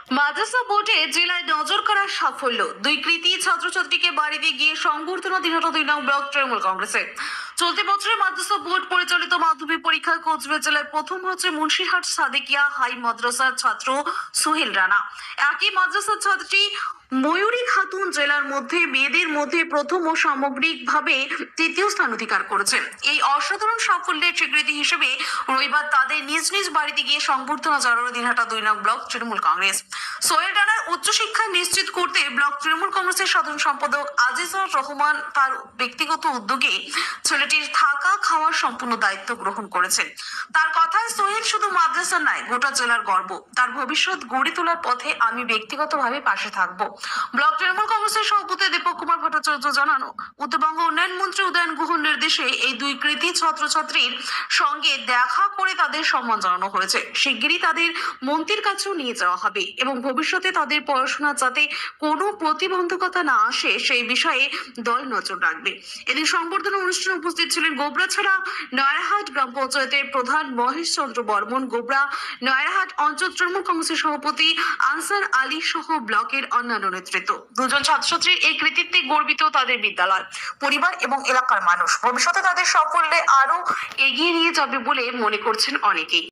মাদ্রাসা বোর্ডে জেলায় নজর কাড়ার সাফল্য, দুই কৃতী ছাত্রছাত্রীকে বাড়িতে গিয়ে সংবর্ধনা দিনহাটা 2 নং ব্লক তৃণমূল কংগ্রেসে। চলতি বছরে মাদ্রাসা বোর্ড পরিচালিত মাধ্যমিক পরীক্ষায় কোচবিহার জেলায় প্রথম হচ্ছে মুন্সিরহাট সাদেকিয়া হাই মাদ্রাসার ছাত্র সোহেল রানা। একই মাদ্রাসার ছাত্রী ময়ূরী খাতুন জেলার মধ্যে মেয়েদের মধ্যে প্রথম ও সামগ্রিকভাবে তৃতীয় স্থান অধিকার করেছে। এই অসাধারণ সাফল্যের স্বীকৃতি হিসেবে রবিবার তাদের নিজ নিজ বাড়িতে গিয়ে সংবর্ধনা জানালো দিনহাটা 2 নং ব্লক তৃণমূল কংগ্রেস। সোহেল রানার উচ্চশিক্ষা নিশ্চিত করতে ব্লক তৃণমূল কংগ্রেসের সাধারণ সম্পাদক আজিজুর রহমান তার ব্যক্তিগত উদ্যোগে ছেলেটির থাকা খাওয়ার সম্পূর্ণ দায়িত্ব গ্রহণ করেছেন। তার কথায় সোহেল শুধু মাদ্রাসা নয়, গোটা জেলার গর্ব। তার ভবিষ্যৎ গড়ে তোলার পথে আমি ব্যক্তিগতভাবে পাশে থাকব। ব্লক তৃণমূল কংগ্রেসের সভাপতি দীপক কুমার ভট্টাচার্য জানানো, উত্তরবঙ্গ উন্নয়ন মন্ত্রী উদয়ন গুহর নির্দেশে এই দুই কৃতী ছাত্রছাত্রীর সঙ্গে দেখা করে তাদের সম্মান জানানো হয়েছে। শিগগিরই তাদের মন্ত্রীর কাছেও নিয়ে যাওয়া হবে এবং ভবিষ্যতে তাদের পড়াশোনা যাতে কোনো প্রতিবন্ধকতা না আসে সেই বিষয়ে দল নজর রাখবে। এদিন সংবর্ধনা অনুষ্ঠানে উপস্থিত ছিলেন গোবরাছড়া নয়ারহাট গ্রাম পঞ্চায়েতের প্রধান মহেশ চন্দ্র বর্মন, গোবরা নয়ারহাট অঞ্চল তৃণমূল কংগ্রেসের সভাপতি আনসার আলী সহ ব্লকের অন্যান্য নেতৃত্ব। দুজন ছাত্রছাত্রীর এই কৃতিত্বে গর্বিত তাদের বিদ্যালয়, পরিবার এবং এলাকার মানুষ। ভবিষ্যতে তাদের সাফল্যে আরো এগিয়ে নিয়ে যাবে বলে মনে করছেন অনেকেই।